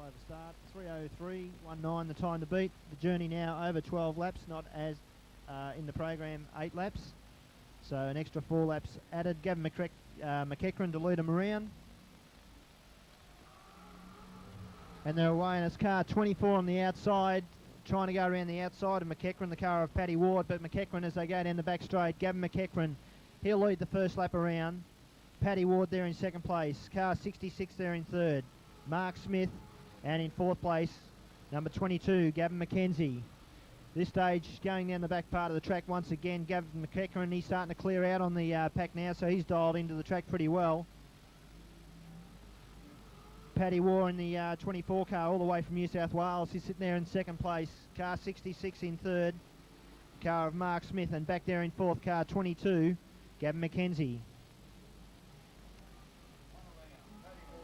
Over start, 3:03.19 the time to beat. The journey now over 12 laps, not as in the program 8 laps. So an extra 4 laps added. Gavin McEachran to lead them around. And they're away, and it's car 24 on the outside, trying to go around the outside of McEachran, the car of Paddy Ward, but McEachran, as they go down the back straight, Gavin McEachran, he'll lead the first lap around. Paddy Ward there in second place, car 66 there in third. Mark Smith, and in fourth place, number 22, Gavin McKenzie. This stage going down the back part of the track once again. Gavin McEachran, he's starting to clear out on the pack now, so he's dialed into the track pretty well. Paddy Ward in the 24 car all the way from New South Wales. He's sitting there in second place. Car 66 in third. Car of Mark Smith, and back there in fourth, car 22, Gavin McKenzie.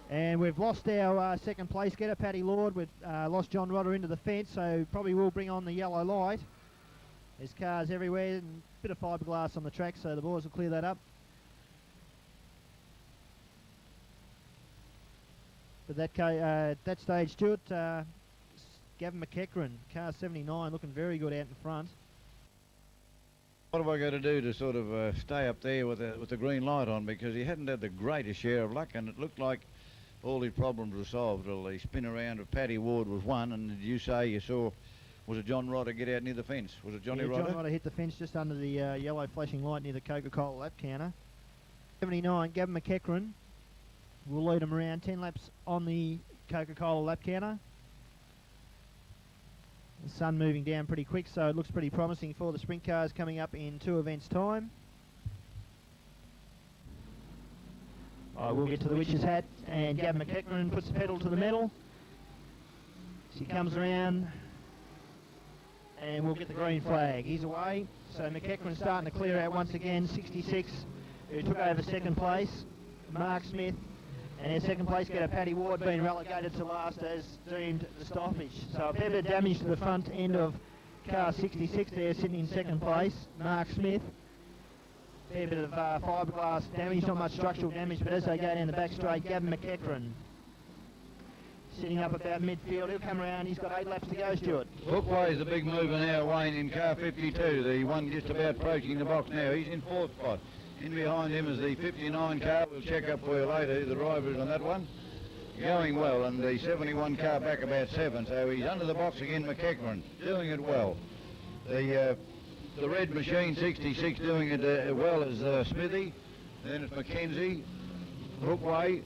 And we've lost our second place getter, Paddy Lord. We've lost John Rodder into the fence, so probably will bring on the yellow light. There's cars everywhere and a bit of fiberglass on the track, so the boys will clear that up. But that stage, Stuart, Gavin McEachran, car 79, looking very good out in front. What have I got to do to sort of stay up there with the green light on? Because he hadn't had the greatest share of luck, and it looked like all his problems were solved. Well, the spin around of Paddy Ward was one, and did you say you saw, was it John Rodder get out near the fence? Was it Johnny Rodder? John Rodder hit the fence just under the yellow flashing light near the Coca-Cola lap counter. 79, Gavin McEachran will lead him around 10 laps on the Coca-Cola lap counter. The sun moving down pretty quick, so it looks pretty promising for the sprint cars coming up in 2 events' time. I will get to the witch's hat, and Gavin McEachran puts the pedal to the metal. She comes around, and we'll get the green flag. He's away, so McEachran's starting to clear out once again. 66, who took over second place, Mark Smith, and in second place getter Paddy Ward being relegated to last as deemed the stoppage. So a fair bit of damage to the front end of car 66 there, sitting in second place, Mark Smith. Fair bit of fiberglass damage, not much structural damage, but as they go down the back straight, Gavin McEachran sitting up about midfield. He'll come around, he's got 8 laps to go, Stuart. Hookway's the big mover now, Wayne, in car 52, the one just about approaching the box now. He's in fourth spot. In behind him is the 59 car. We'll check up for you later who the driver is on that one. Going well, and the 71 car back about 7, so he's under the box again, McEachran, doing it well. The red machine 66 doing it well as Smithy. Then it's McKenzie, Hookway,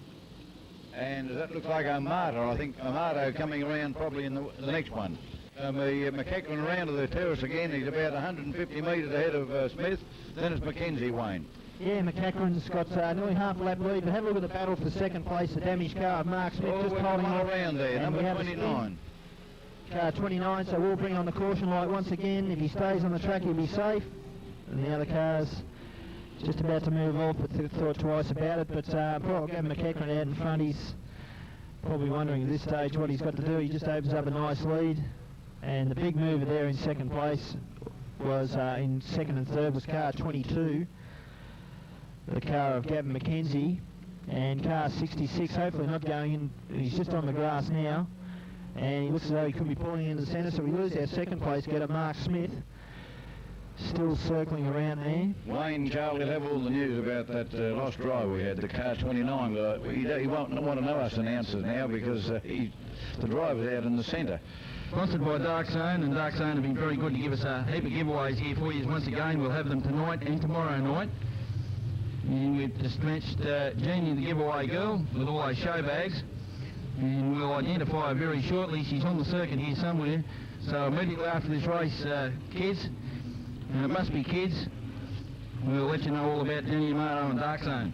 and that looks like Amato. I think Amato coming around probably in the next one. McEachran around to the terrace again. He's about 150 metres ahead of Smith. Then it's McKenzie, Wayne. Yeah, McEachran's got nearly half a lap lead, but have a look at the battle for second place, the damaged car of Mark Smith just holding all around there, number 29. Car 29, so we'll bring on the caution light once again. If he stays on the track, he'll be safe. And the other car's just about to move off, but thought twice about it. But poor Gavin McEachran out in front, he's probably wondering at this stage what he's got to do. He just opens up a nice lead. And the big mover there in second place was, in second and third, was car 22, the car of Gavin McKenzie. And car 66, hopefully not going in, he's just on the grass now. And he looks as though he could be pulling into the centre, so we lose our second place getter, Mark Smith. Still circling around there. Wayne, Charlie will have all the news about that lost drive we had, the car 29. But he won't want to know us announcers now because the driver's out in the centre. Sponsored by Dark Zone, and Dark Zone have been very good to give us a heap of giveaways here for you. Once again, we'll have them tonight and tomorrow night. And we've dispatched Jeannie, the giveaway girl, with all those show bags. And we'll identify her very shortly. She's on the circuit here somewhere. So immediately after this race, kids, and it must be kids, we'll let you know all about Jenny Amato and Dark Zone.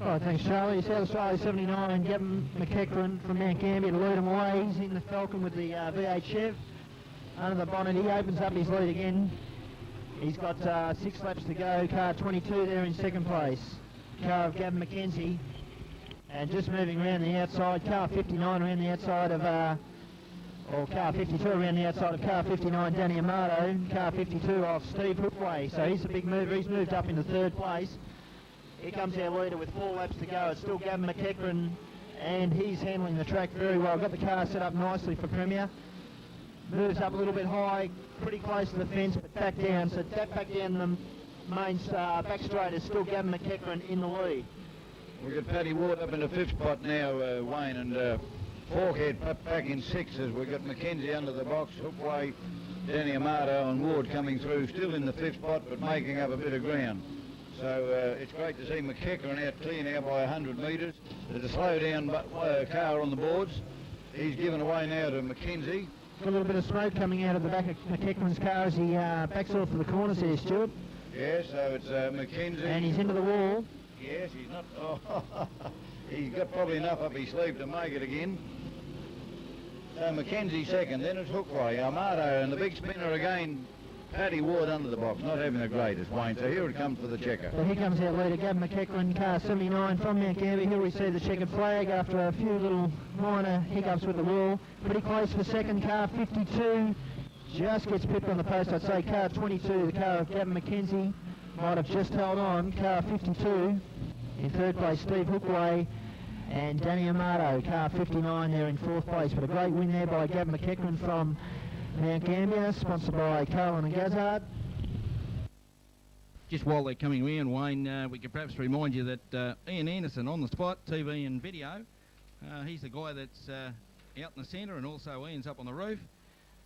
All right, thanks, Charlie. South Australia 79, Gavin McEachran from Mount Gambier to lead him away. He's in the Falcon with the V8 Chev. Under the bonnet, he opens up his lead again. He's got 6 laps to go. Car 22 there in second place. Car of Gavin McKenzie. And just moving around the outside, car 59 around the outside of, or car 52 around the outside of car 59, Danny Amato. Car 52 off Steve Hookway. So he's a big mover. He's moved up into third place. Here comes our leader with 4 laps to go. It's still Gavin McEachran and he's handling the track very well. Got the car set up nicely for Premier. Moves up a little bit high, pretty close to the fence, but back down. So back down the main back straight is still Gavin McEachran in the lead. We've got Paddy Ward up in the 5th spot now, Wayne, and Forkhead back in 6th. We've got Mackenzie under the box, Hookway, Danny Amato and Ward coming through, still in the 5th spot, but making up a bit of ground. So it's great to see McEachran out clear now by 100 metres. There's a slow down car on the boards. He's given away now to Mackenzie. Got a little bit of smoke coming out of the back of McEachran's car as he backs off to the corners here, Stuart. Yeah, so it's Mackenzie. And he's into the wall. Yes, he's not... Oh, he's got probably enough up his sleeve to make it again. So Mackenzie second, then it's Hookway, Amato, and the big spinner again, Paddy Ward under the box, not having the greatest, Wayne. So here it comes for the checker. So here comes our leader, Gavin McEachran, car 79 from Mount Gambier. He'll receive the checkered flag after a few little minor hiccups with the wall. Pretty close for second, car 52. Just gets pipped on the post. I'd say car 22, the car of Gavin McKenzie, might have just held on. Car 52. In third place, Steve Hookway and Danny Amato. Car 59 there in fourth place. But a great win there by Gavin McEachran from Mount Gambier, sponsored by Carlin and Gazard. Just while they're coming round, Wayne, we could perhaps remind you that Ian Anderson on the spot, TV and video. He's the guy that's out in the centre, and also Ian's up on the roof.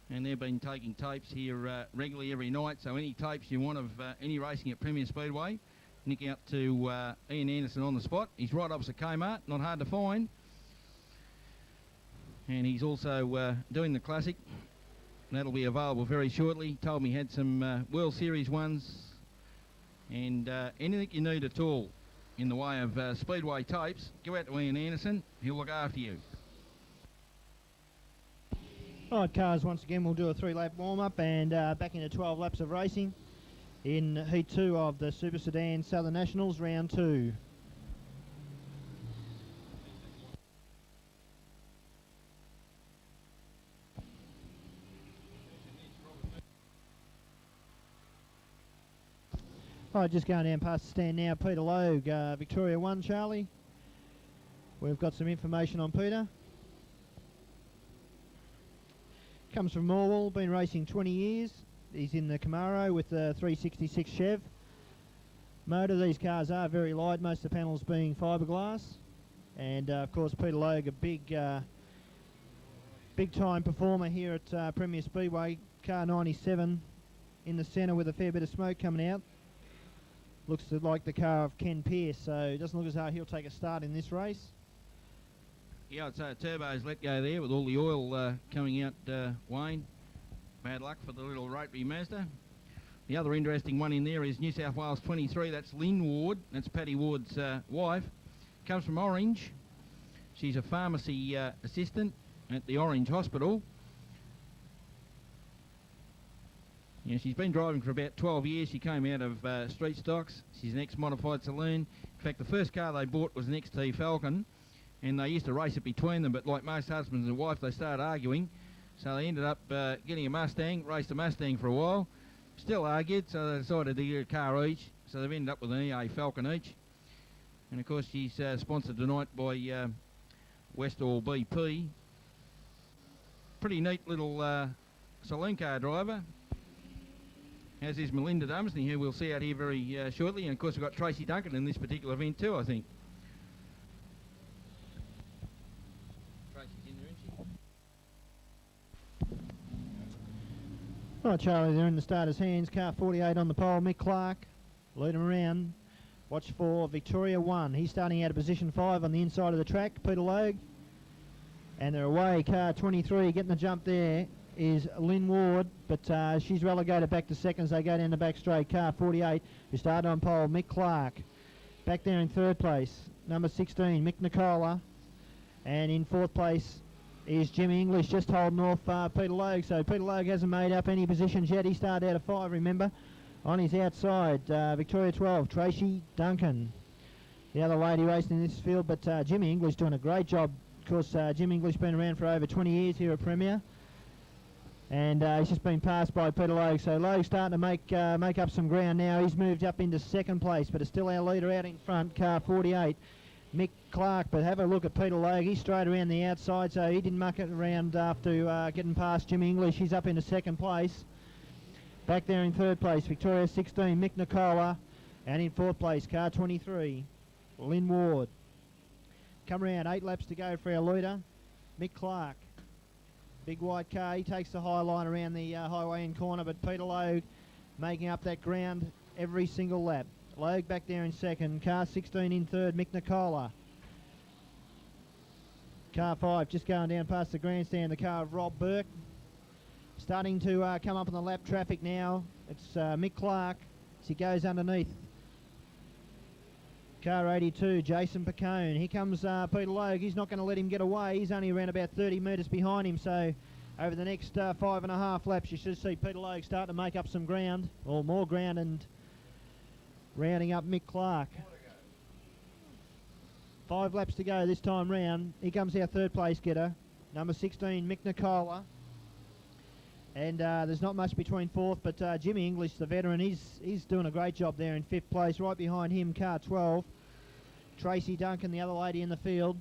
And they've been taking tapes here regularly every night, so any tapes you want of any racing at Premier Speedway, nick out to Ian Anderson on the spot. He's right opposite Kmart, not hard to find. And he's also doing the Classic. That'll be available very shortly. Told me he had some World Series ones, and anything you need at all in the way of Speedway tapes, go out to Ian Anderson, he'll look after you. Right, cars, once again we'll do a 3-lap warm-up and back into 12 laps of racing in Heat 2 of the Super Sedan Southern Nationals, Round 2. Right, just going down past the stand now, Peter Logue, Victoria 1, Charlie. We've got some information on Peter. Comes from Warrnambool, been racing 20 years. He's in the Camaro with the 366 Chev motor. These cars are very light, most of the panels being fiberglass. And of course Peter Logue, a big time performer here at Premier Speedway. Car 97 in the centre with a fair bit of smoke coming out. Looks like the car of Ken Pearce, so it doesn't look as though he'll take a start in this race. Yeah, I'd say a turbo's let go there with all the oil coming out, Wayne. Bad luck for the little Rd3 Mazda. The other interesting one in there is New South Wales 23. That's Lynn Ward. That's Paddy Ward's wife. Comes from Orange. She's a pharmacy assistant at the Orange Hospital. Yeah, she's been driving for about 12 years. She came out of street stocks. She's an ex-modified saloon. In fact, the first car they bought was an XT Falcon, and they used to race it between them, but like most husbands and wife, they started arguing. So they ended up getting a Mustang, raced a Mustang for a while, still argued, so they decided to get a car each. So they've ended up with an EA Falcon each. And of course she's sponsored tonight by Westall BP. Pretty neat little saloon car driver. As is Melinda Dumsney, who we'll see out here very shortly. And of course we've got Tracy Duncan in this particular event too, I think. Tracy's in there, isn't she? Right, Charlie, they're in the starter's hands. Car 48 on the pole, Mick Clark. Lead him around. Watch for Victoria 1. He's starting out of position 5 on the inside of the track, Peter Logue. And they're away. Car 23 getting the jump there is Lynn Ward, but she's relegated back to second as they go down the back straight. Car 48, who started on pole, Mick Clark. Back there in third place, number 16, Mick Nicola. And in fourth place is Jimmy English, just holding off Peter Logue. So Peter Logue hasn't made up any positions yet. He started out of 5, remember. On his outside, Victoria 12, Tracy Duncan. The other lady racing in this field, but Jimmy English doing a great job. Of course, Jimmy English been around for over 20 years here at Premier. And he's just been passed by Peter Logue. So Logue starting to make up some ground now. He's moved up into second place, but it's still our leader out in front, car 48. Mick Clark, but have a look at Peter Logue. He's straight around the outside, so he didn't muck it around after getting past Jimmy English. He's up into second place. Back there in third place, Victoria 16, Mick Nicola. And in fourth place, car 23, Lynn Ward. Come around, 8 laps to go for our leader, Mick Clark. Big white car, he takes the high line around the highway end corner, but Peter Logue making up that ground every single lap. Logue back there in second, car 16 in third, Mick Nicola. Car 5 just going down past the grandstand, the car of Rob Burke. Starting to come up on the lap traffic now. It's Mick Clark as he goes underneath. Car 82, Jason Picone. Here comes Peter Logue. He's not going to let him get away. He's only around about 30 metres behind him, so over the next 5.5 laps you should see Peter Logue start to make up some ground, or more ground, and rounding up Mick Clark. 5 laps to go this time round. Here comes our third place getter, number 16, Mick Nicola. And there's not much between fourth, but Jimmy English, the veteran, he's doing a great job there in fifth place. Right behind him, car 12, Tracy Duncan, the other lady in the field.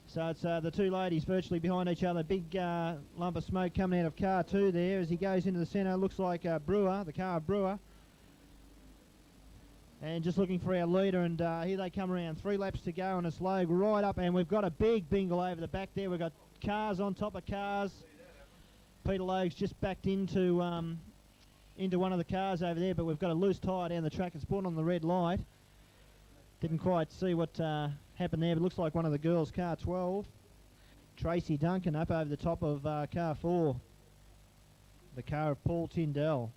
So it's the two ladies virtually behind each other. Big lump of smoke coming out of car 2 there as he goes into the centre. Looks like Brewer, the car of Brewer. And just looking for our leader, and here they come around. 3 laps to go, and it's Logue right up, and we've got a big bingle over the back there. We've got cars on top of cars. Peter Logue's just backed into one of the cars over there, but we've got a loose tyre down the track. It's brought on the red light. Didn't quite see what happened there, but looks like one of the girls, car 12. Tracy Duncan up over the top of car 4, the car of Paul Tyndall.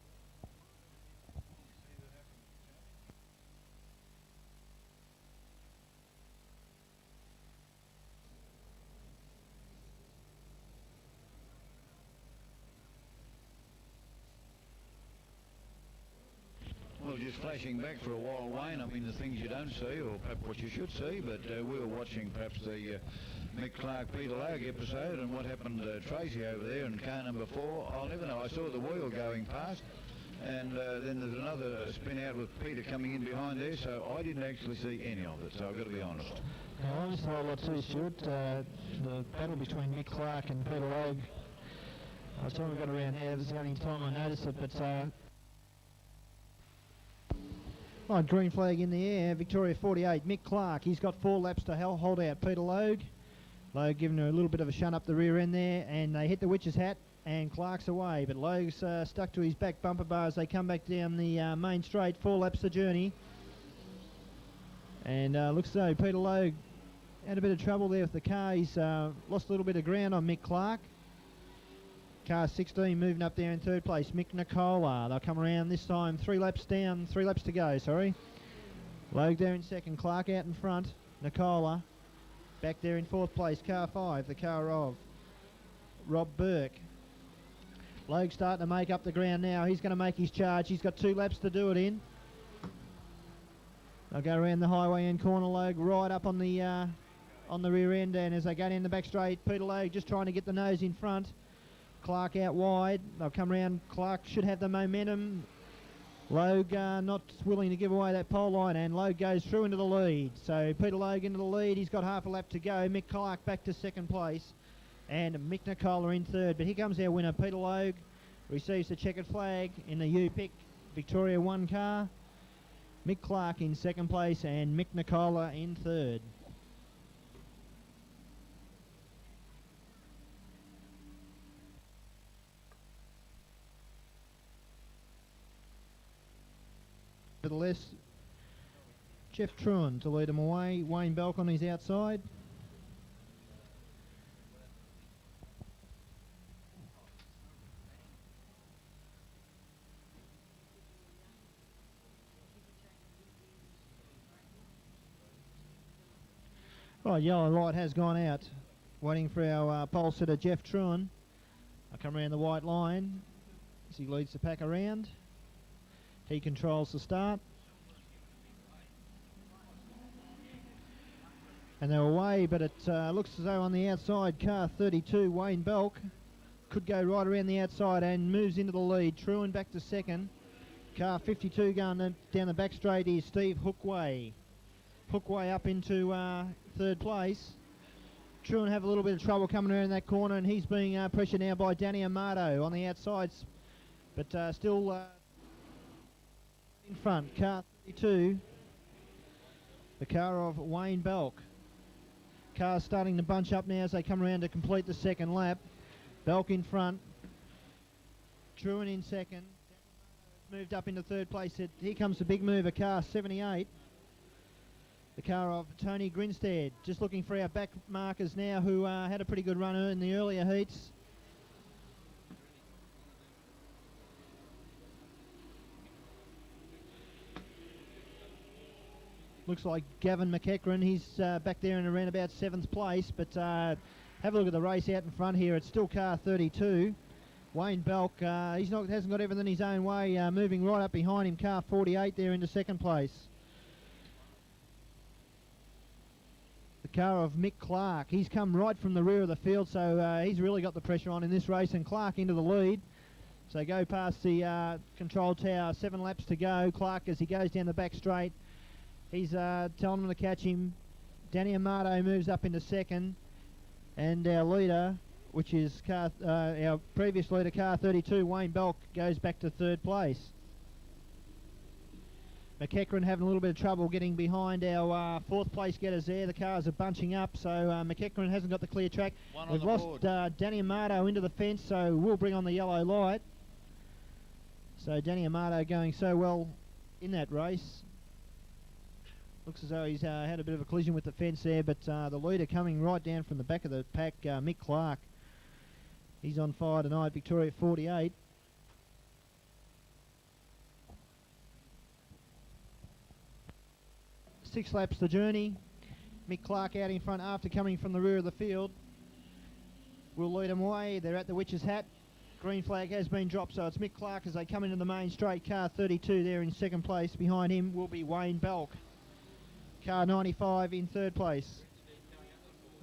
Well, just flashing back for a while, Wayne, I mean the things you don't see, or perhaps what you should see, but we were watching perhaps the Mick Clark-Peter Logue episode, and what happened to Tracy over there in car number 4, I'll never know. I saw the wheel going past, and then there's another spin out with Peter coming in behind there, so I didn't actually see any of it, so I've got to be honest. I just saw a lot too, Stuart. The battle between Mick Clark and Peter Logue. I was trying to get around here, it was the only time I noticed it, but Oh, green flag in the air, Victoria 48, Mick Clark. He's got 4 laps to hold out Peter Logue. Logue giving her a little bit of a shunt up the rear end there, and they hit the witch's hat, and Clark's away. But Logue's stuck to his back bumper bar as they come back down the main straight. 4 laps to journey. And looks as though Peter Logue had a bit of trouble there with the car. He's lost a little bit of ground on Mick Clark. Car 16 moving up there in third place, Mick Nicola. They'll come around this time, 3 laps down, 3 laps to go, sorry. Logue there in second, Clark out in front, Nicola. Back there in fourth place, car 5, the car of Rob Burke. Logue starting to make up the ground now. He's going to make his charge. He's got 2 laps to do it in. They'll go around the highway end corner, Logue right up on the rear end, and as they go down the back straight, Peter Logue just trying to get the nose in front. Clark out wide. They'll come around. Clark should have the momentum. Logue not willing to give away that pole line, and Logue goes through into the lead. So Peter Logue into the lead. He's got half a lap to go. Mick Clark back to second place, and Mick Nicola in third. But here comes our winner. Peter Logue receives the checkered flag in the U-Pick Victoria 1 car. Mick Clark in second place, and Mick Nicola in third. Nevertheless, Jeff Truan to lead them away. Wayne Belk on his outside. Right, yellow light has gone out. Waiting for our pole sitter Jeff Truan. I'll come around the white line as he leads the pack around. He controls the start. And they're away, but it looks as though on the outside, car 32, Wayne Belk, could go right around the outside and moves into the lead. Truan back to second. Car 52 going down the back straight is Steve Hookway. hook way up into third place. Truan have a little bit of trouble coming around that corner, and he's being pressured now by Danny Amato on the outsides, but still in front. Car 32, the car of Wayne Belk. Cars starting to bunch up now as they come around to complete the second lap. Belk in front, Truan in second. Moved up into third place. Here comes the big mover, car 78. The car of Tony Grinstead. Just looking for our back markers now, who had a pretty good run in the earlier heats. Looks like Gavin McEachran, he's back there in around about 7th place, but have a look at the race out in front here. It's still car 32. Wayne Belk, hasn't got everything his own way, moving right up behind him, car 48 there into second place. The car of Mick Clark, he's come right from the rear of the field, so he's really got the pressure on in this race, and Clark into the lead. So go past the control tower, 7 laps to go. Clark, as he goes down the back straight, he's telling them to catch him. Danny Amato moves up into second, and our leader, which is our previous leader, car 32, Wayne Belk, goes back to third place. McEachran having a little bit of trouble getting behind our 4th place getters there. The cars are bunching up, so McEachran hasn't got the clear track. We've lost Danny Amato into the fence, so we'll bring on the yellow light. So Danny Amato going so well in that race. Looks as though he's had a bit of a collision with the fence there, but the leader coming right down from the back of the pack, Mick Clark. He's on fire tonight, Victoria 48. Six laps the journey. Mick Clark out in front after coming from the rear of the field. We'll lead them away. They're at the Witch's Hat. Green flag has been dropped, so it's Mick Clark as they come into the main straight. Car 32 there in second place. Behind him will be Wayne Belk. Car 95 in third place.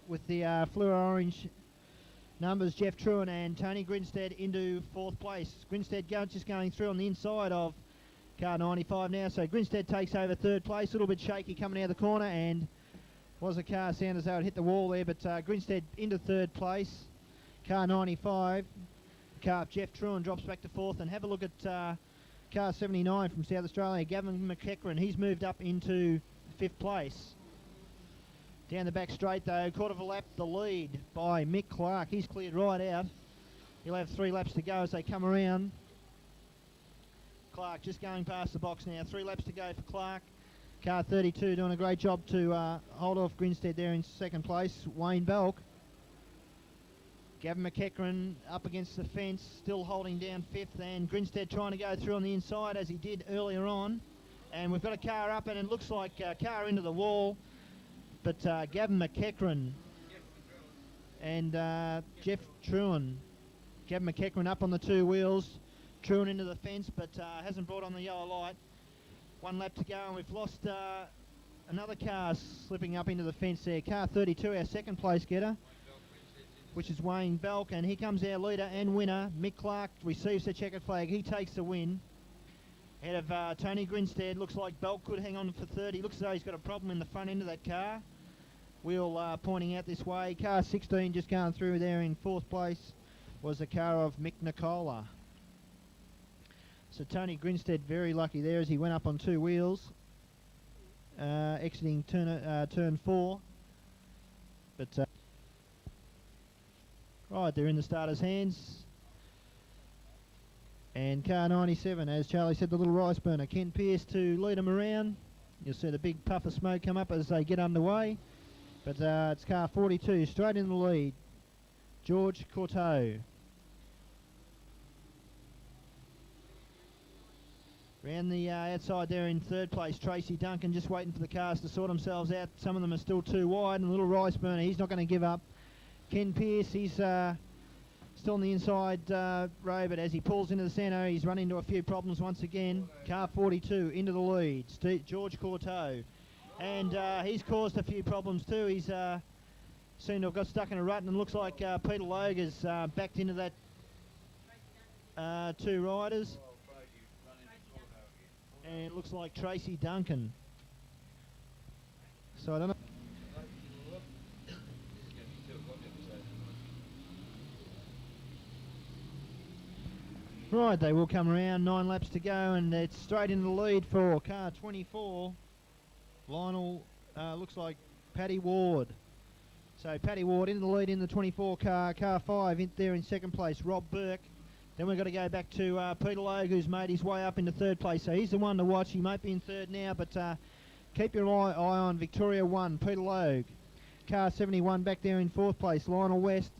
With the fluor orange numbers, Jeff Truan and Tony Grinstead into 4th place. Grinstead just going through on the inside of car 95 now, so Grinstead takes over third place. A little bit shaky coming out of the corner, and was a car sound as though it hit the wall there, but Grinstead into third place. Car 95, car Jeff Truan drops back to 4th, and have a look at car 79 from South Australia, Gavin McEachran. He's moved up into 5th place. Down the back straight though, quarter of a lap the lead by Mick Clark. He's cleared right out. He'll have 3 laps to go as they come around. Clark just going past the box now. 3 laps to go for Clark. Car 32 doing a great job to hold off Grinstead there in second place. Wayne Belk. Gavin McEachran up against the fence, still holding down 5th, and Grinstead trying to go through on the inside as he did earlier on. And we've got a car up, and it looks like a car into the wall. But Gavin McEachran and Jeff Truan. Gavin McEachran up on the 2 wheels. Truan into the fence, but hasn't brought on the yellow light. 1 lap to go, and we've lost another car slipping up into the fence there. Car 32, our second place getter, which is Wayne Belk, and here comes our leader and winner. Mick Clark receives the checkered flag. He takes the win. Ahead of Tony Grinstead. Looks like Belk could hang on for 30. Looks as though he's got a problem in the front end of that car. Wheel pointing out this way. Car 16 just going through there in 4th place was the car of Mick Nicola. So Tony Grinstead very lucky there as he went up on 2 wheels, exiting turn 4. But right, they're in the starter's hands. And car 97, as Charlie said, the little rice burner. Ken Pearce to lead them around. You'll see the big puff of smoke come up as they get underway. But it's car 42 straight in the lead. George Courteau. Round the outside there in 3rd place, Tracy Duncan just waiting for the cars to sort themselves out. Some of them are still too wide, and the little rice burner, he's not going to give up. Ken Pearce, he's still on the inside row, but as he pulls into the centre, he's run into a few problems once again. Car 42 into the lead, George Courteau. And he's caused a few problems too. He's seemed to have got stuck in a rut, and it looks like Peter Logue has backed into that 2 riders. And it looks like Tracy Duncan. So I don't know. Right, they will come around, 9 laps to go, and it's straight into the lead for car 24. Lionel, looks like Paddy Ward. So Paddy Ward in the lead in the 24 car. Car 5 in there in second place, Rob Burke. Then we've got to go back to Peter Logue, who's made his way up into third place. So he's the one to watch. He might be in third now, but keep your eye on Victoria 1, Peter Logue. Car 71 back there in fourth place, Lionel West.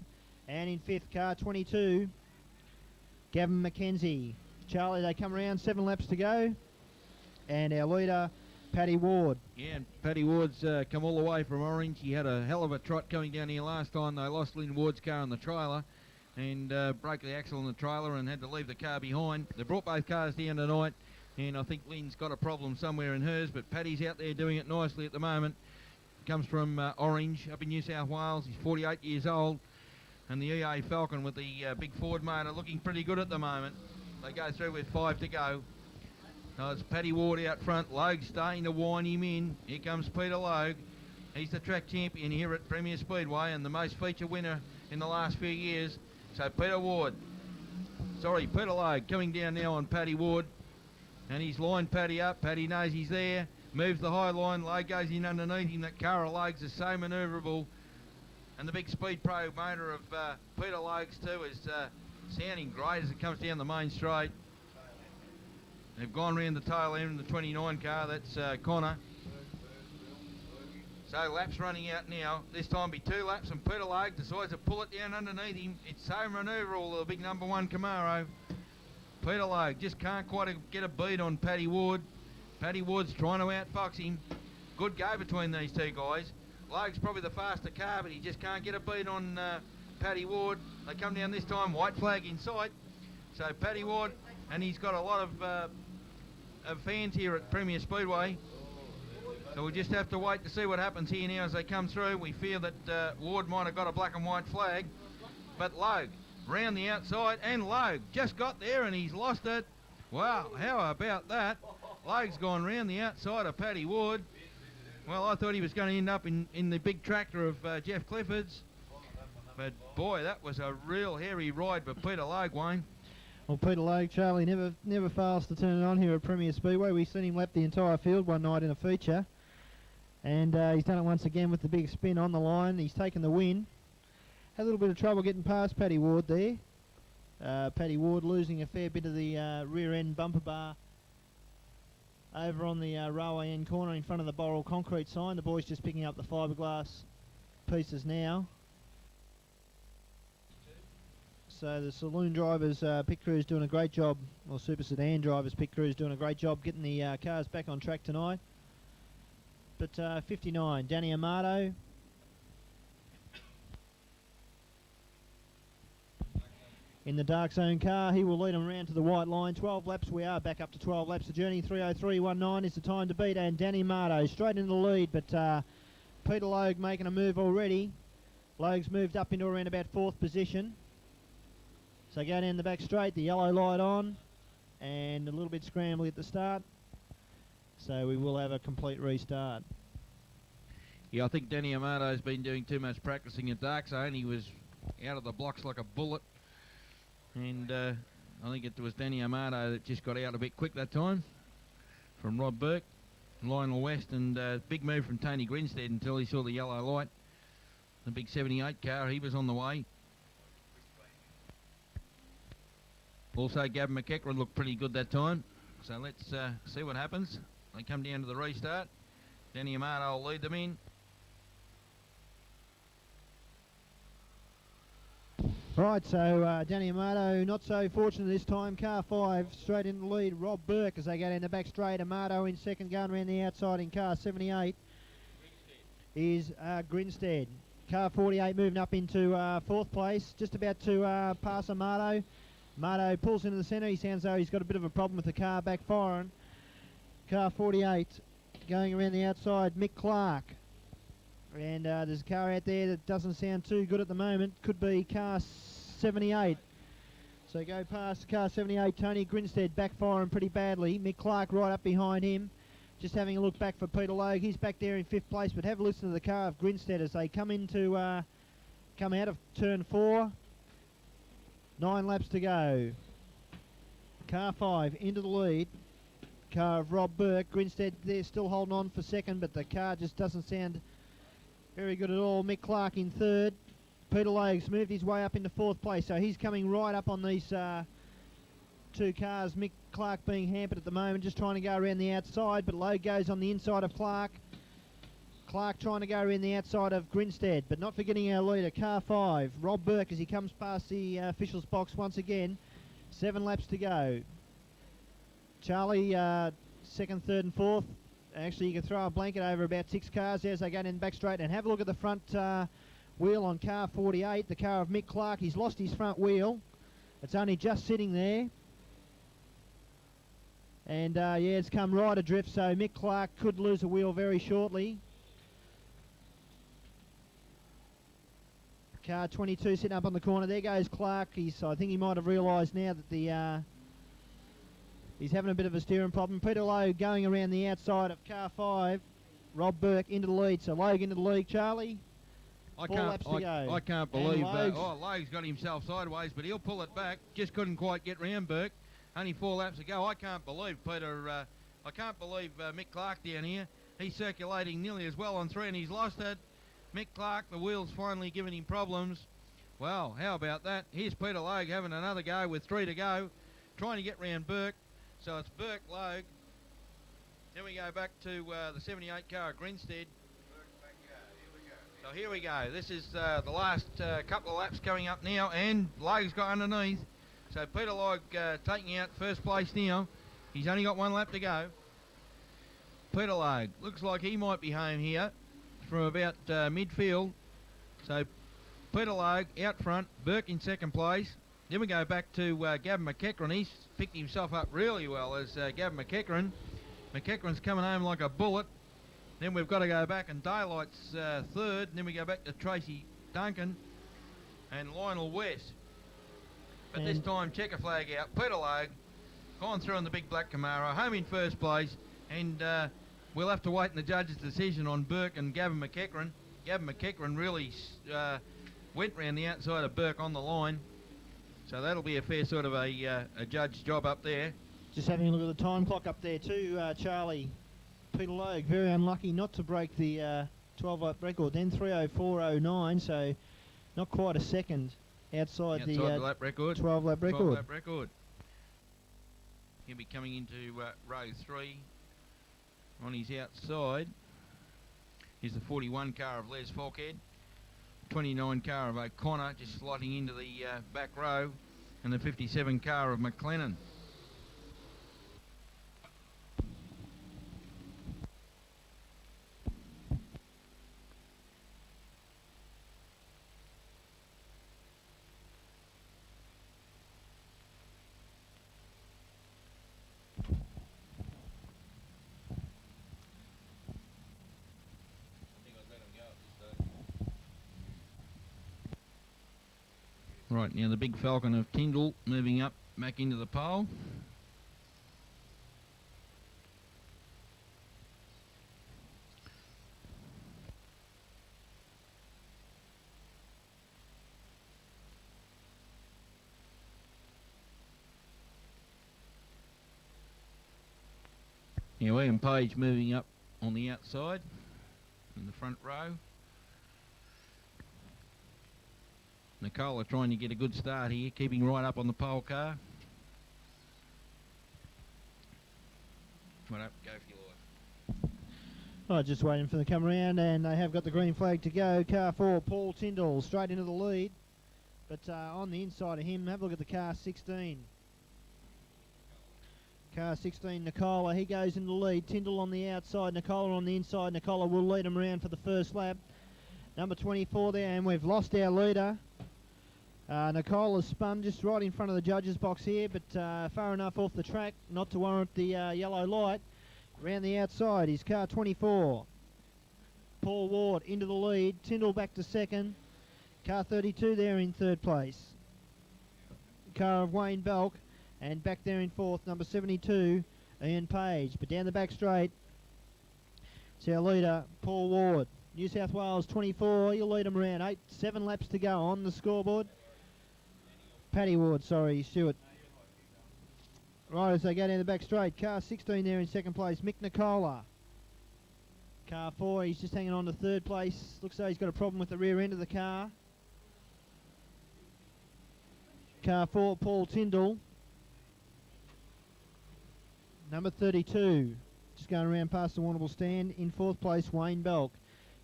And in fifth, car 22, Gavin McKenzie. Charlie, they come around, 7 laps to go. And our leader, Paddy Ward. Yeah, and Paddy Ward's come all the way from Orange. He had a hell of a trot coming down here last time. They lost Lynn Ward's car in the trailer and broke the axle in the trailer and had to leave the car behind. They brought both cars down tonight, and I think Lynn's got a problem somewhere in hers, but Paddy's out there doing it nicely at the moment. Comes from Orange, up in New South Wales. He's 48 years old. And the EA Falcon with the big Ford motor looking pretty good at the moment. They go through with 5 to go. So it's Paddy Ward out front. Logue starting to wind him in. Here comes Peter Logue. He's the track champion here at Premier Speedway and the most feature winner in the last few years. So Peter Logue coming down now on Paddy Ward. And he's lined Paddy up. Paddy knows he's there. Moves the high line. Logue goes in underneath him. That car of Logue's is so manoeuvrable. And the big Speed Pro motor of Peter Logue's too is sounding great as it comes down the main straight. They've gone round the tail end of the 29 car, that's Connor. So laps running out now. This time be 2 laps and Peter Logue decides to pull it down underneath him. It's so manoeuvrable, the big number 1 Camaro. Peter Logue just can't quite get a beat on Paddy Ward. Paddy Ward's trying to outfox him. Good go between these two guys. Logue's probably the faster car, but he just can't get a beat on Paddy Ward. They come down this time, white flag in sight. So Paddy Ward, and he's got a lot of fans here at Premier Speedway. So we'll just have to wait to see what happens here now as they come through. We fear that Ward might have got a black and white flag. But Logue, round the outside, and Logue just got there and he's lost it. Wow, how about that? Logue's gone round the outside of Paddy Ward. Well, I thought he was going to end up in the big tractor of Jeff Clifford's. But boy, that was a real hairy ride for Peter Logue, Wayne. Well, Peter Logue, Charlie, never fails to turn it on here at Premier Speedway. We've seen him lap the entire field one night in a feature. And he's done it once again with the big spin on the line. He's taken the win. Had a little bit of trouble getting past Paddy Ward there. Paddy Ward losing a fair bit of the rear end bumper bar over on the railway end corner in front of the Boral concrete sign. The boys just picking up the fiberglass pieces now. So the saloon drivers pit crew's doing a great job, or Super Sedan drivers pit crew's doing a great job getting the cars back on track tonight. But 59, Danny Amato. In the dark zone car, he will lead them around to the white line. 12 laps, we are back up to 12 laps. The journey 3:03.19 is the time to beat, and Danny Marto straight into the lead, but Peter Logue making a move already. Logue's moved up into around about 4th position. So go down the back straight, the yellow light on, and a little bit scrambly at the start. So we will have a complete restart. Yeah, I think Danny Amato's been doing too much practicing at dark zone. He was out of the blocks like a bullet. And I think it was Danny Amato that just got out a bit quick that time from Rob Burke, Lionel West, and big move from Tony Grinstead until he saw the yellow light. The big 78 car, he was on the way. Also, Gavin McEachran looked pretty good that time. So let's see what happens. They come down to the restart. Danny Amato will lead them in. Right, so Danny Amato not so fortunate this time. Car 5 straight in the lead. Rob Burke as they go down the back straight. Amato in second, going around the outside in car 78 is Grinstead. Car 48 moving up into 4th place, just about to pass Amato. Amato pulls into the centre. He sounds though he's got a bit of a problem with the car backfiring. Car 48 going around the outside, Mick Clark. And there's a car out there that doesn't sound too good at the moment. Could be car 78. So go past car 78, Tony Grinstead backfiring pretty badly. Mick Clark right up behind him. Just having a look back for Peter Logue. He's back there in 5th place, but have a listen to the car of Grinstead as they come into come out of turn 4. 9 laps to go. Car 5 into the lead. Car of Rob Burke. Grinstead there still holding on for 2nd, but the car just doesn't sound very good at all. Mick Clark in 3rd. Peter Logue's moved his way up into 4th place, so he's coming right up on these 2 cars. Mick Clark being hampered at the moment, just trying to go around the outside, but Logue goes on the inside of Clark. Clark trying to go around the outside of Grinstead, but not forgetting our leader, car 5, Rob Burke, as he comes past the officials box once again. 7 laps to go. Charlie, 2nd, 3rd and 4th. Actually, you can throw a blanket over about 6 cars there as they go in the back straight, and have a look at the front wheel on car 48, the car of Mick Clark. He's lost his front wheel. It's only just sitting there. And yeah, it's come right adrift, so Mick Clark could lose a wheel very shortly. Car 22 sitting up on the corner. There goes Clark. I think he might have realised now that he's having a bit of a steering problem. Peter Logue going around the outside of car 5. Rob Burke into the lead. So Logue into the lead, Charlie. I 4 laps to go. I can't And believe Logue's- Logue's got himself sideways, but he'll pull it back. Just couldn't quite get round Burke. Only 4 laps to go. I can't believe Peter. I can't believe Mick Clark down here. He's circulating nearly as well on 3, and he's lost it. Mick Clark, the wheel's finally giving him problems. Well, how about that? Here's Peter Logue having another go with 3 to go, trying to get round Burke. So it's Burke, Logue. Then we go back to the 78 car, Grinstead. So here we go. This is the last couple of laps coming up now, and Logue's got underneath. So Peter Logue taking out 1st place now. He's only got 1 lap to go. Peter Logue looks like he might be home here from about midfield. So Peter Logue out front, Burke in 2nd place. Then we go back to Gavin McEachran. He's picked himself up really well as Gavin McEachran. McEachran's coming home like a bullet. Then we've got to go back, and Daylight's 3rd. Then we go back to Tracy Duncan and Lionel West. But this time, checker flag out. Peter Logue gone through in the big black Camaro, home in 1st place, and we'll have to wait in the judge's decision on Burke and Gavin McEachran. Gavin McEachran really went round the outside of Burke on the line, so that'll be a fair sort of a judge's job up there. Just having a look at the time clock up there too, Charlie. Peter Logue, very unlucky not to break the 12-lap record, then 3:04.09, so not quite a second outside the lap record. 12-lap record. 12-lap record. He'll be coming into row 3 on his outside. Here's the 41 car of Les Falkhead, 29 car of O'Connor just slotting into the back row, and the 57 car of McLennan. Right, now the big Falcon of Tyndall moving up back into the pole. Now William Page moving up on the outside in the front row. Nicola trying to get a good start here, keeping right up on the pole car. Right up, go for your life. Oh, just waiting for them to come around, and they have got the green flag to go. Car 4, Paul Tyndall, straight into the lead. But on the inside of him, have a look at the car 16. Car 16, Nicola, he goes in the lead. Tyndall on the outside, Nicola on the inside. Nicola will lead him around for the 1st lap. Number 24 there, and we've lost our leader. Nicola's spun just right in front of the judges box here, but far enough off the track not to warrant the yellow light. Around the outside is car 24. Paul Ward into the lead. Tyndall back to 2nd. Car 32 there in 3rd place. Car of Wayne Belk, and back there in 4th, number 72, Ian Page. But down the back straight, It's our leader, Paul Ward. New South Wales 24, you'll lead them around 7 laps to go on the scoreboard. Paddy Ward, sorry, Stuart. Right, as they go down the back straight, car 16 there in second place, Mick Nicola. Car 4, he's just hanging on to third place. Looks like he's got a problem with the rear end of the car. Car 4, Paul Tyndall. Number 32, just going around past the Warrnambool stand. In fourth place, Wayne Belk.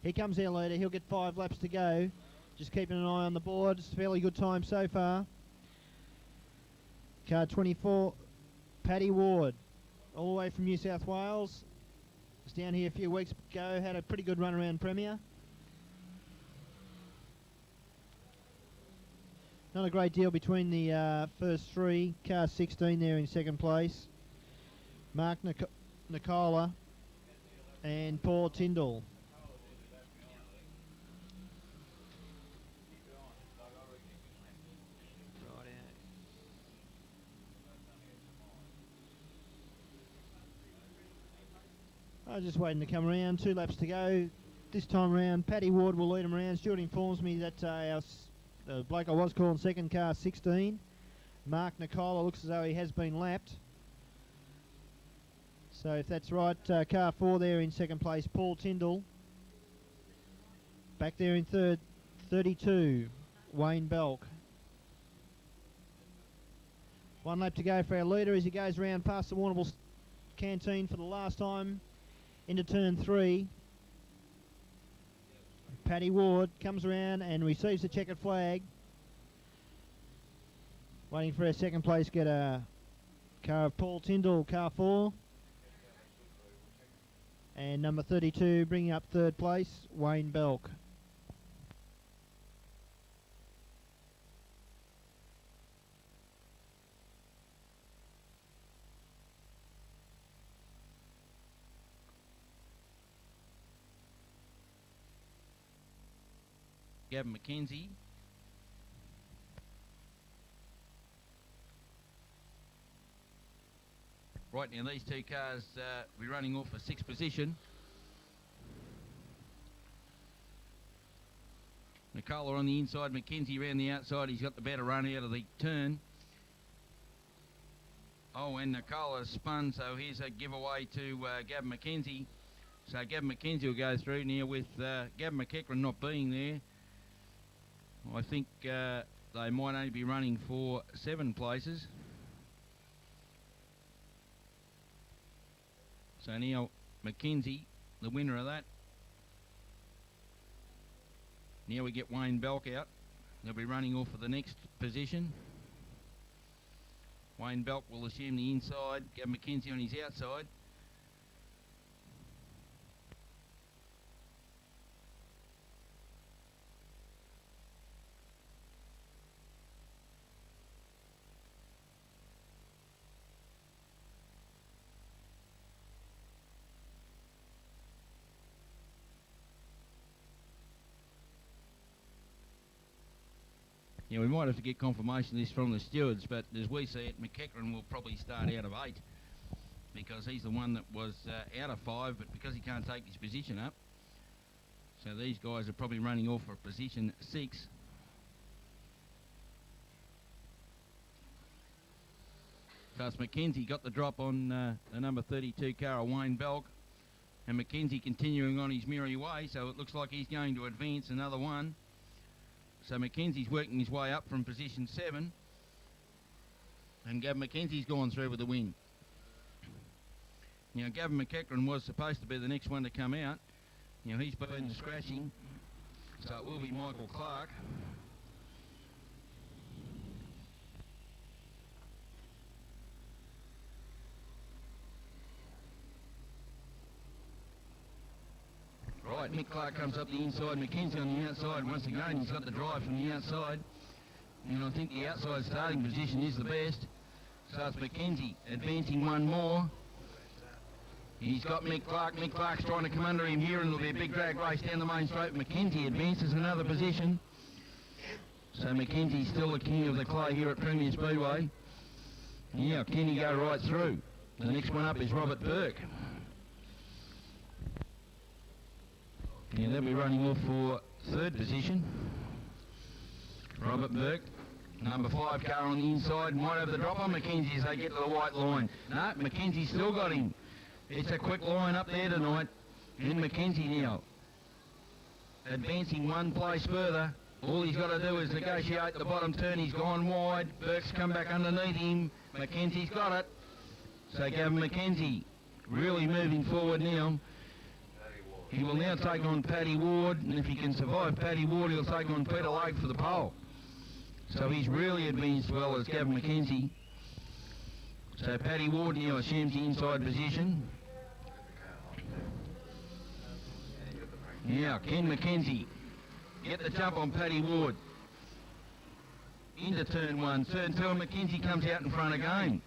Here comes our leader. He'll get 5 laps to go. Just keeping an eye on the board. It's a fairly good time so far. Car 24, Paddy Ward, all the way from New South Wales. Was down here a few weeks ago. Had a pretty good run around Premier. Not a great deal between the first 3. Car 16 there in second place. Mark Nicola and Paul Tyndall. I was just waiting to come around. 2 laps to go. This time around, Paddy Ward will lead him around. Stuart informs me that the bloke I was calling second, car 16, Mark Nicola, looks as though he has been lapped. So if that's right, car 4 there in second place, Paul Tyndall. Back there in third, 32, Wayne Belk. 1 lap to go for our leader as he goes around past the Warrnambool canteen for the last time into turn 3. Paddy Ward comes around and receives the checkered flag. Waiting for our second place getter, car of Paul Tyndall, car 4. And number 32 bringing up third place, Wayne Belk. Gavin McKenzie. Right now, these 2 cars will be running off for 6th position. Nicola on the inside, McKenzie around the outside. He's got the better run out of the turn. Oh, and Nicola spun, so here's a giveaway to Gavin McKenzie. So Gavin McKenzie will go through now with Gavin McEachran not being there. I think they might only be running for 7 places. So now McKenzie, the winner of that. Now we get Wayne Belk out. They'll be running off for the next position. Wayne Belk will assume the inside, Gavin McKenzie on his outside. Yeah, we might have to get confirmation of this from the stewards, but as we see it, McEachran will probably start out of 8 because he's the one that was out of 5, but because he can't take his position up, so these guys are probably running off for position 6. So it's McKenzie got the drop on the number 32 car of Wayne Belk, and McKenzie continuing on his merry way, so it looks like he's going to advance another one. So McKenzie's working his way up from position 7. And Gavin McKenzie's gone through with the win. Now Gavin McEachran was supposed to be the next one to come out. Now he's been scratching. So it will be Michael Clark. Right, Mick Clark comes up the inside, McKenzie on the outside. Once again, he's got the drive from the outside. And I think the outside starting position is the best. So it's McKenzie advancing one more. He's got Mick Clark. Mick Clark's trying to come under him here, and it'll be a big drag race down the main straight. McKenzie advances another position. So McKenzie's still the king of the clay here at Premier Speedway. Yeah, can he go right through? The next one up is Robert Burke. Yeah, they'll be running off for third position. Robert Burke, number 5 car on the inside, might have the drop on Mackenzie as they get to the white line. No, Mackenzie's still got him. It's a quick line up there tonight. And Mackenzie now, advancing one place further. All he's got to do is negotiate the bottom turn. He's gone wide. Burke's come back underneath him. Mackenzie's got it. So Gavin Mackenzie really moving forward now. He will now take on Paddy Ward, and if he can survive Paddy Ward, he'll take on Peter Lake for the pole. So he's really advanced well as Gavin Mackenzie. So Paddy Ward now assumes the inside position. Now Ken Mackenzie, get the jump on Paddy Ward. Into turn 1, turn 2, and Mackenzie comes out in front again.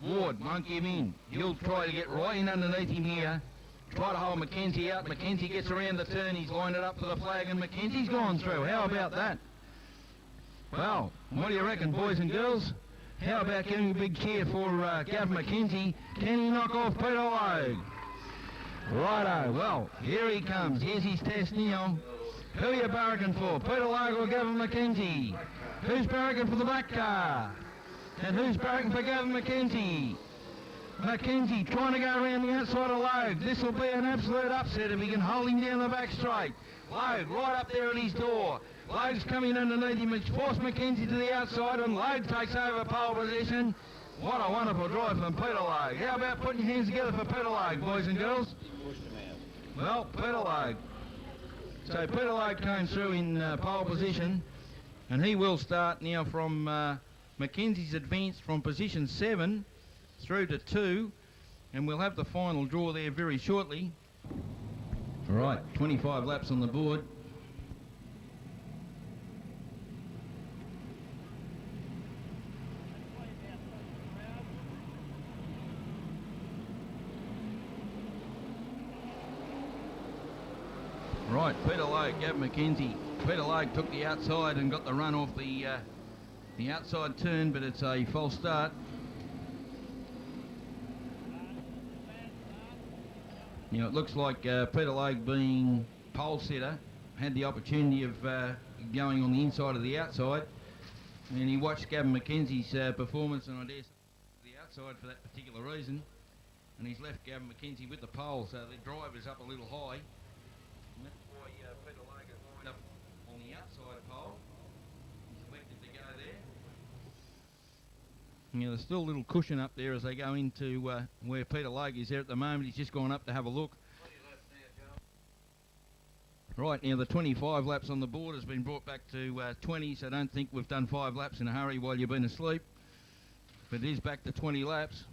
Ward won't give in. He'll try to get right in underneath him here. Try to hold Mackenzie out. Mackenzie gets around the turn. He's lined it up for the flag, and Mackenzie's gone through. How about that? Well, what do you reckon, boys and girls? How about giving a big cheer for Gavin Mackenzie? Can he knock off Peter Logue? Righto. Well, here he comes. Here's his test now. Who are you barracking for, Peter Logue or Gavin Mackenzie? Who's barracking for the black car? And who's barracking for Gavin Mackenzie? Mackenzie trying to go around the outside of Logue. This will be an absolute upset if he can hold him down the back straight. Logue right up there at his door. Logue's coming underneath him. It's forced Mackenzie to the outside, and Logue takes over pole position. What a wonderful drive from Peter Logue. How about putting your hands together for Peter Logue, boys and girls? Well, Peter Logue. So Peter Logue came through in pole position, and he will start now from Mackenzie's advance from position 7 through to 2, and we'll have the final draw there very shortly. All right, 25 laps on the board. Right, Peter Logue, Gavin Mackenzie. Peter Logue took the outside and got the run off the outside turn, but it's a false start. Now it looks like Peter Logue, being pole setter, had the opportunity of going on the inside of the outside, and he watched Gavin Mackenzie's performance, and I dare say the outside for that particular reason, and he's left Gavin Mackenzie with the pole, so the drive is up a little high. And that's why Peter Logue has lined up on the outside pole. He's elected to go there. Now there's still a little cushion up there as they go into where Peter Logue is there at the moment. He's just gone up to have a look. Right, now the 25 laps on the board has been brought back to 20, so don't think we've done 5 laps in a hurry while you've been asleep. But it is back to 20 laps.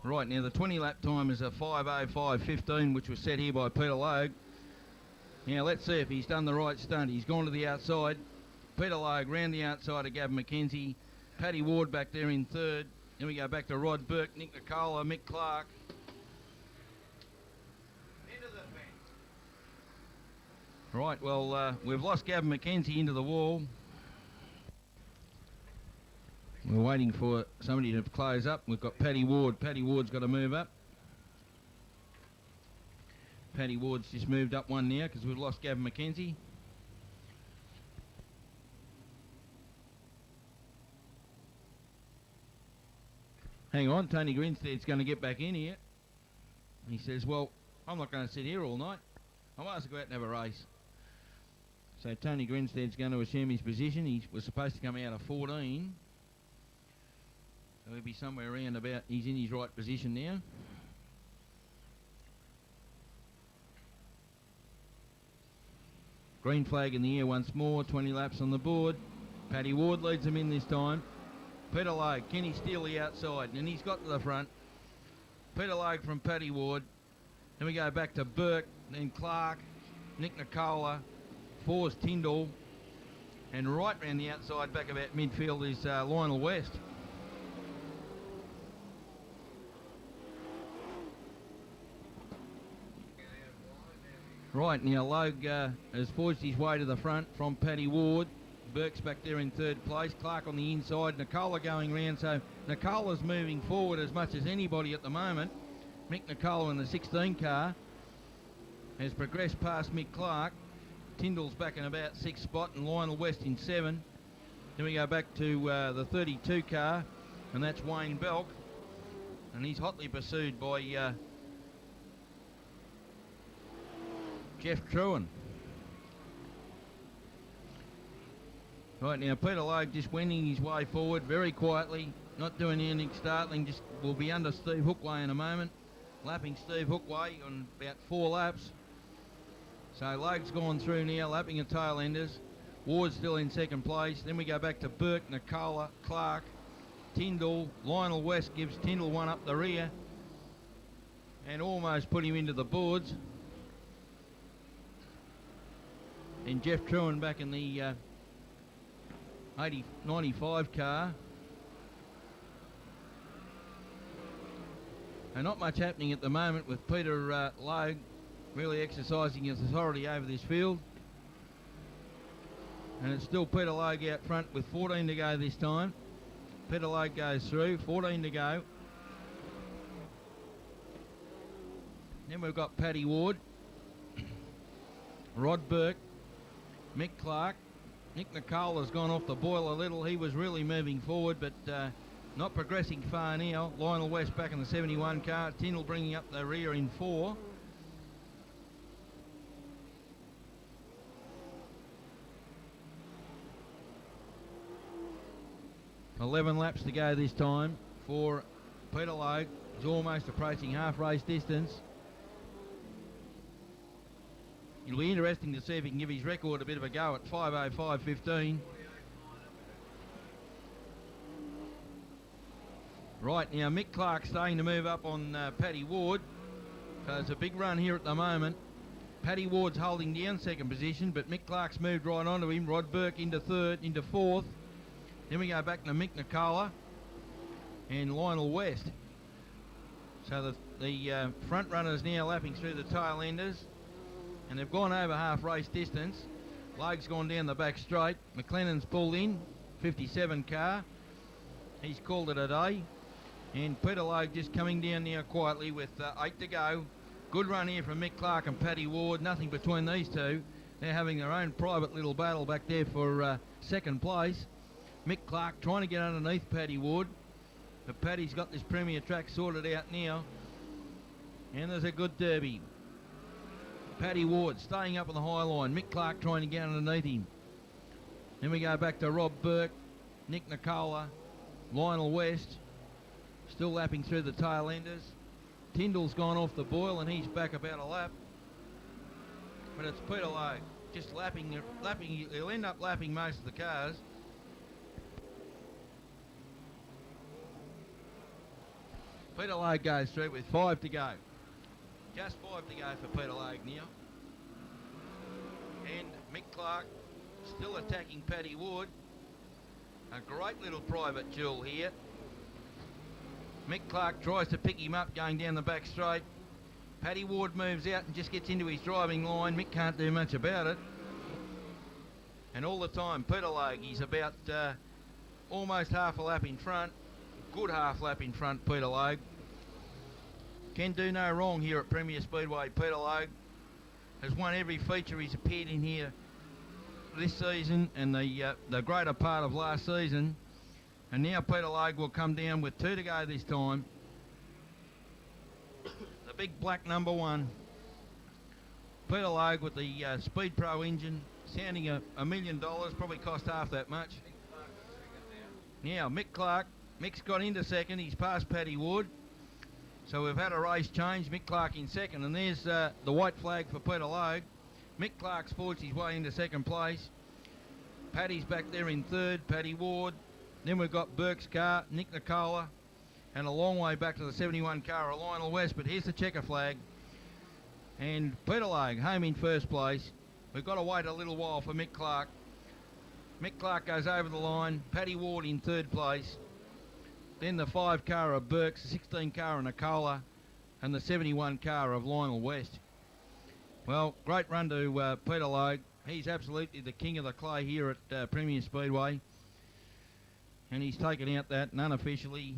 Right, now the 20 lap time is a 5:05:15, which was set here by Peter Logue. Now let's see if he's done the right stunt. He's gone to the outside. Peter Logue round the outside of Gavin Mackenzie. Paddy Ward back there in third. Then we go back to Rod Burke, Nick Nicola, Mick Clark. Right, well, we've lost Gavin Mackenzie into the wall. We're waiting for somebody to close up. We've got Paddy Ward. Paddy Ward's got to move up. Paddy Ward's just moved up one now because we've lost Gavin Mackenzie. Hang on, Tony Grinstead's going to get back in here. He says, well, I'm not going to sit here all night. I might as well go out and have a race. So Tony Grinstead's going to assume his position. He was supposed to come out of 14. So he'll be somewhere around about, he's in his right position now. Green flag in the air once more, 20 laps on the board. Paddy Ward leads them in this time. Peter Logue, can he steal the outside? And he's got to the front. Peter Logue from Paddy Ward. Then we go back to Burke, then Clark, Nick Nicola, Forrest Tyndall, and right round the outside back about midfield is Lionel West. Right, now Logue has forged his way to the front from Paddy Ward. Burke's back there in third place. Clark on the inside. Nicola going round. So Nicola's moving forward as much as anybody at the moment. Mick Nicola in the 16 car has progressed past Mick Clark. Tyndall's back in about 6th spot and Lionel West in 7. Then we go back to the 32 car, and that's Wayne Belk. And he's hotly pursued by Jeff Truan. Right now, Peter Logue just wending his way forward very quietly, not doing anything startling, just will be under Steve Hookway in a moment. Lapping Steve Hookway on about 4 laps. So Logue's gone through now, lapping the tail enders. Ward's still in 2nd place. Then we go back to Burke, Nicola, Clark, Tyndall. Lionel West gives Tyndall one up the rear and almost put him into the boards. And Jeff Truan back in the 95 car. And not much happening at the moment with Peter Logue really exercising his authority over this field. And it's still Peter Logue out front with 14 to go this time. Peter Logue goes through, 14 to go. Then we've got Paddy Ward, Rod Burke, Mick Clark. Nick Nicola's gone off the boil a little. He was really moving forward, but not progressing far now. Lionel West back in the 71 car. Tyndall bringing up the rear in 4. $11 laps to go this time for Peter Logue. He's almost approaching half race distance. It'll be interesting to see if he can give his record a bit of a go at 5:05.15. Right now, Mick Clark starting to move up on Paddy Ward. So it's a big run here at the moment. Paddy Ward's holding down 2nd position, but Mick Clark's moved right onto him. Rod Burke into 3rd, into 4th. Then we go back to Mick Nicola and Lionel West. So the front runners now lapping through the tail enders. And they've gone over half race distance. Logue's gone down the back straight. McLennan's pulled in, 57 car. He's called it a day. And Peter Logue just coming down now quietly with 8 to go. Good run here from Mick Clark and Paddy Ward. Nothing between these two. They're having their own private little battle back there for 2nd place. Mick Clark trying to get underneath Paddy Ward. But Paddy's got this Premier track sorted out now. And there's a good derby. Paddy Ward staying up on the high line. Mick Clark trying to get underneath him. Then we go back to Rob Burke, Nick Nicola, Lionel West. Still lapping through the tail enders. Tyndall's gone off the boil and he's back about a lap. But it's Peter Logue just lapping. He'll end up lapping most of the cars. Peter Logue goes through with 5 to go. Just 5 to go for Peter Logue now. And Mick Clark still attacking Paddy Ward. A great little private duel here. Mick Clark tries to pick him up going down the back straight. Paddy Ward moves out and just gets into his driving line. Mick can't do much about it. And all the time, Peter Logue, he's about almost half a lap in front. Good half lap in front, Peter Logue. Can do no wrong here at Premier Speedway. Peter Logue has won every feature he's appeared in here this season and the greater part of last season. And now Peter Logue will come down with 2 to go this time. The big black number 1. Peter Logue with the Speed Pro engine, sounding $1 million, probably cost half that much. Now Mick Clark, Mick's got into 2nd, he's past Paddy Ward. So we've had a race change, Mick Clark in 2nd, and there's the white flag for Peter Logue. Mick Clark's forged his way into 2nd place. Paddy's back there in 3rd, Paddy Ward. Then we've got Burke's car, Nick Nicola, and a long way back to the 71 car of Lionel West, but here's the checker flag. And Peter Logue home in 1st place. We've got to wait a little while for Mick Clark. Mick Clark goes over the line, Paddy Ward in 3rd place. Then the 5 car of Burke's, the 16 car of Nicola, and the 71 car of Lionel West. Well, great run to Peter Logue. He's absolutely the king of the clay here at Premier Speedway. And he's taken out that, and unofficially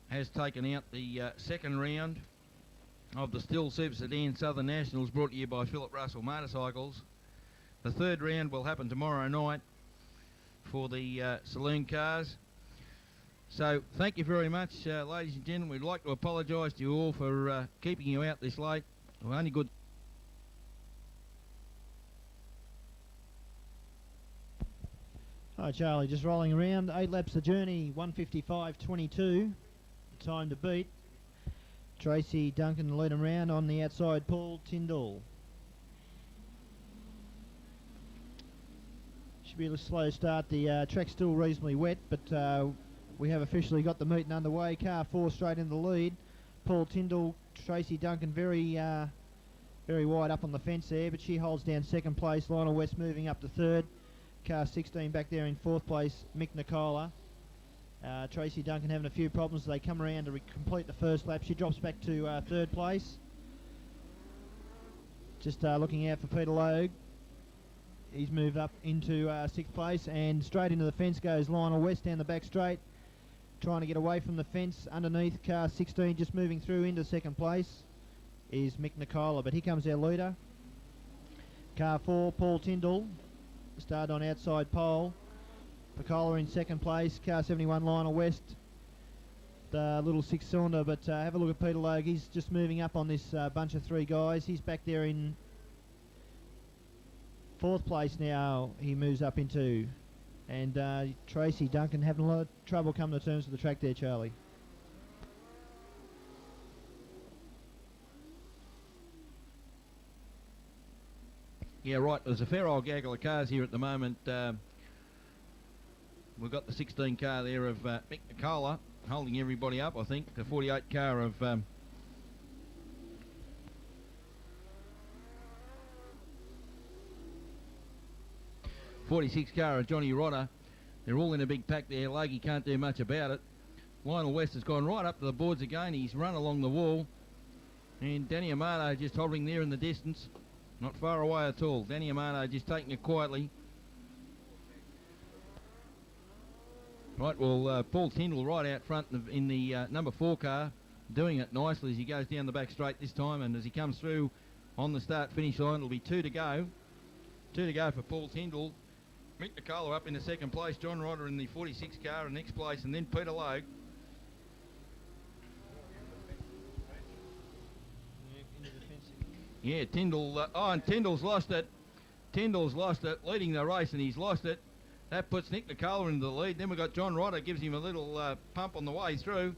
has taken out the second round of the Still Super Sedan Southern Nationals, brought to you by Philip Russell Motorcycles. The third round will happen tomorrow night for the saloon cars. So thank you very much, ladies and gentlemen. We'd like to apologise to you all for keeping you out this late. We're only good. Hi Charlie, just rolling around. 8 laps the journey, 1:55.22. Time to beat. Tracy Duncan lead him round on the outside. Paul Tyndall. Should be a slow start. The track's still reasonably wet, but we have officially got the meeting underway. Car 4 straight in the lead. Paul Tyndall, Tracy Duncan very wide up on the fence there, but she holds down second place. Lionel West moving up to third. Car 16 back there in fourth place, Mick Nicola. Tracy Duncan having a few problems. They come around to complete the first lap. She drops back to third place. Just looking out for Peter Logue. He's moved up into sixth place, and straight into the fence goes Lionel West down the back straight, trying to get away from the fence. Underneath, car 16 just moving through into second place is Mick Nicola, but here comes our leader. Car 4, Paul Tyndall. Started on outside pole. Nicola in second place. Car 71, Lionel West. The little six-cylinder, but have a look at Peter Logue. He's just moving up on this bunch of three guys. He's back there in fourth place now. He moves up into. And Tracy Duncan having a lot of trouble coming to terms with the track there, Charlie. Yeah, right. There's a fair old gaggle of cars here at the moment. We've got the 16 car there of Mick Nicola holding everybody up, I think. The 48 car of 46 car of Johnny Rodder. They're all in a big pack there. Logie can't do much about it. Lionel West has gone right up to the boards again. He's run along the wall. And Danny Amato just hovering there in the distance. Not far away at all. Danny Amato just taking it quietly. Right, well, Paul Tyndall right out front in the number 4 car, doing it nicely as he goes down the back straight this time, and as he comes through on the start-finish line, it'll be 2 to go. 2 to go for Paul Tyndall. Mick Nicola up in the second place, John Rodder in the 46 car in next place, and then Peter Logue. Yeah, Tyndall, and Tyndall's lost it. Tyndall's lost it, leading the race, and he's lost it. That puts Nick Nicola into the lead. Then we've got John Rodder, gives him a little pump on the way through.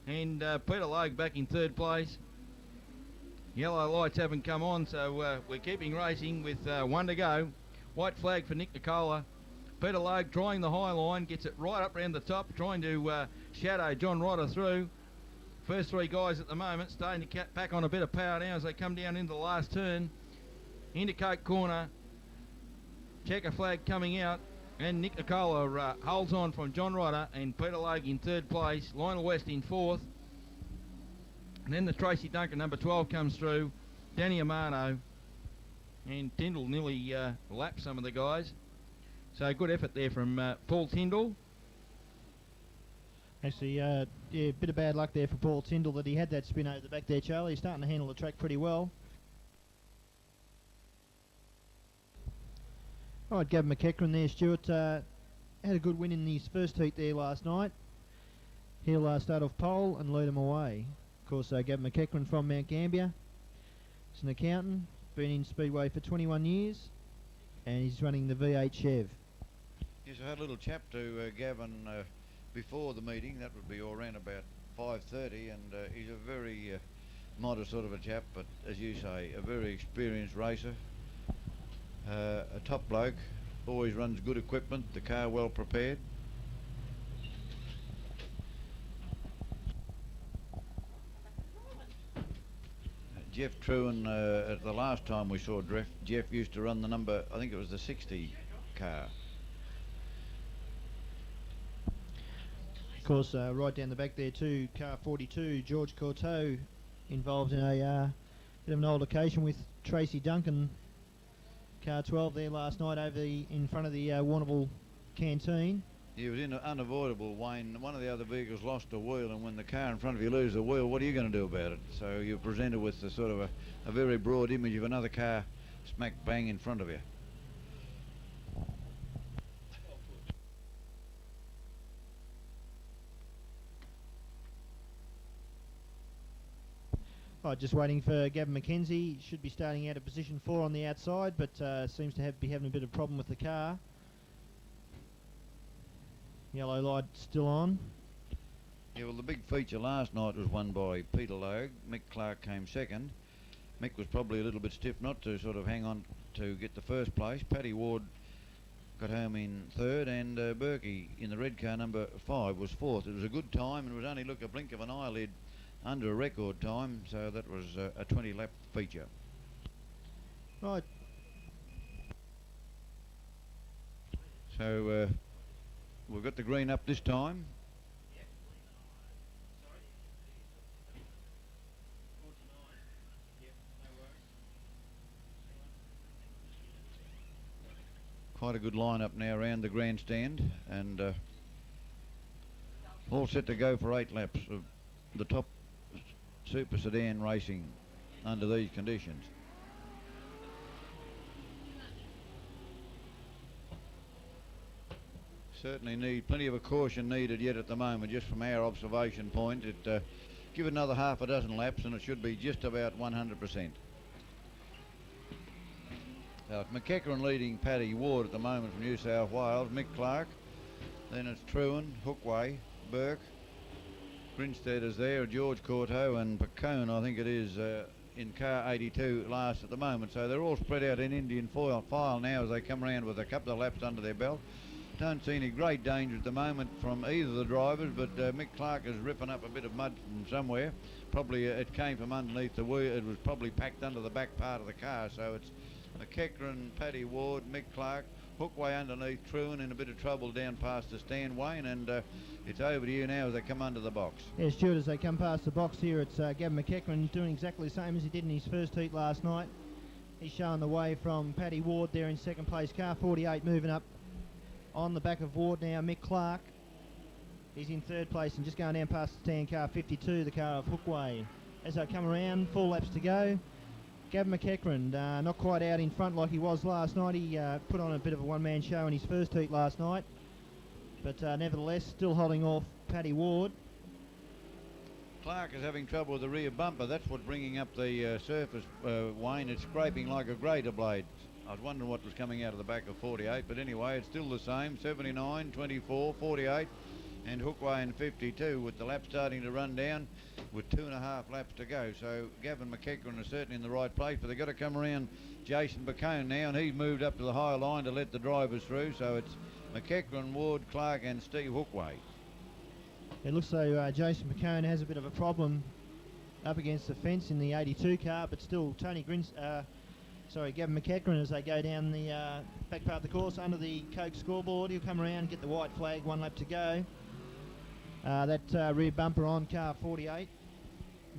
And Peter Logue back in third place. Yellow lights haven't come on, so we're keeping racing with 1 to go. White flag for Nick Nicola. Peter Logue trying the high line, gets it right up round the top, trying to shadow John Rodder through. First 3 guys at the moment starting to pack on a bit of power now as they come down into the last turn. Into Coke Corner. Checker flag coming out. And Nick Nicola holds on from John Rodder and Peter Logue in third place. Lionel West in fourth. And then the Tracy Duncan number 12 comes through. Danny Amato. And Tyndall nearly lapped some of the guys. So good effort there from Paul Tyndall. Actually, yeah, a bit of bad luck there for Paul Tyndall that he had that spin over the back there, Charlie. He's starting to handle the track pretty well. All right, Gavin McEachran there, Stuart. Had a good win in his first heat there last night. He'll start off pole and lead him away. Of course, Gavin McEachran from Mount Gambier. He's an accountant, been in Speedway for 21 years, and he's running the V8 Chev. Yes, I had a little chat to Gavin before the meeting. That would be all around about 5:30, and he's a very modest sort of a chap, but as you say, a very experienced racer. A top bloke, always runs good equipment, the car well prepared. Jeff Truan, at the last time we saw Jeff used to run the number, I think it was the 60 car. Of course, right down the back there too, car 42, George Courteau, involved in a bit of an old occasion with Tracy Duncan Car 12 there last night over in front of the Warrnambool canteen. It was unavoidable, Wayne. One of the other vehicles lost a wheel, and when the car in front of you loses a wheel, what are you going to do about it? So you're presented with the sort of a very broad image of another car smack bang in front of you. Oh, just waiting for Gavin McKenzie. Should be starting out at position 4 on the outside, but seems to be having a bit of problem with the car. Yellow light still on. Yeah, well, the big feature last night was won by Peter Logue. Mick Clark came second. Mick was probably a little bit stiff not to sort of hang on to get the first place. Paddy Ward got home in third, and Berkey in the red car number 5 was fourth. It was a good time, and it was only a blink of an eyelid under a record time, so that was a 20-lap feature. Right. So we've got the green up this time. Quite a good lineup now around the grandstand, and all set to go for 8 laps of the top super sedan racing under these conditions. Certainly need plenty of a caution needed yet at the moment, just from our observation point. Give it another half a dozen laps and it should be just about 100%. Now, McEachran leading Paddy Ward at the moment from New South Wales, Mick Clark, then it's Truan, Hookway, Burke, Grinstead is there, George Courteau and Pacone, I think it is, in car 82 last at the moment. So they're all spread out in Indian file now as they come around with a couple of laps under their belt. Don't see any great danger at the moment from either of the drivers, but Mick Clark is ripping up a bit of mud from somewhere. Probably it came from underneath the wheel. It was probably packed under the back part of the car. So it's McEachran, Paddy Ward, Mick Clark, Hookway underneath, Truan in a bit of trouble down past the stand, Wayne, and it's over to you now as they come under the box. Yeah, Stuart, as they come past the box here, it's Gavin McEachran doing exactly the same as he did in his first heat last night. He's showing the way from Paddy Ward there in second place. Car 48 moving up on the back of Ward now. Mick Clark, he's in third place and just going down past the stand. Car 52, the car of Hookway. As they come around, 4 laps to go. Gavin McEachran not quite out in front like he was last night. He put on a bit of a one-man show in his first heat last night, but nevertheless still holding off Paddy Ward. Clark is having trouble with the rear bumper. That's what's bringing up the surface, Wayne. It's scraping like a grater blade. I was wondering what was coming out of the back of 48, but anyway, it's still the same. 79, 24, 48, and Hookway in 52, with the lap starting to run down with 2.5 laps to go. So Gavin McEachran is certainly in the right place, but they've got to come around Jason Pacone now, and he's moved up to the higher line to let the drivers through. So it's McEachran, Ward, Clark and Steve Hookway. It looks though Jason Pacone has a bit of a problem up against the fence in the 82 car, but still Gavin McEachran, as they go down the back part of the course under the Coke scoreboard, he'll come around and get the white flag, 1 lap to go. That rear bumper on car 48.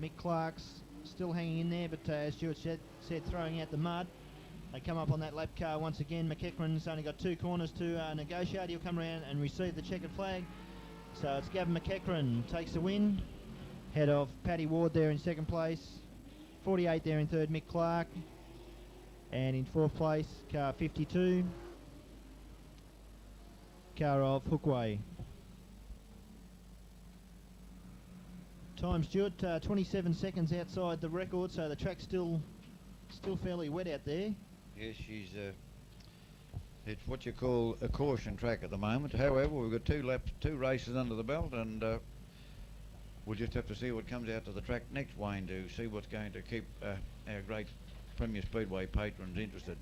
Mick Clark's still hanging in there, but as Stuart said, throwing out the mud. They come up on that lap car once again. McEachran's only got 2 corners to negotiate. He'll come around and receive the checkered flag. So it's Gavin McEachran takes the win, head of Paddy Ward there in second place, 48 there in third, Mick Clark, and in fourth place, car 52, car of Hookway. Time, Stuart, 27 seconds outside the record, so the track's still fairly wet out there. Yes, it's what you call a caution track at the moment. However, we've got 2 races under the belt, and we'll just have to see what comes out to the track next, Wayne, to see what's going to keep our great Premier Speedway patrons interested.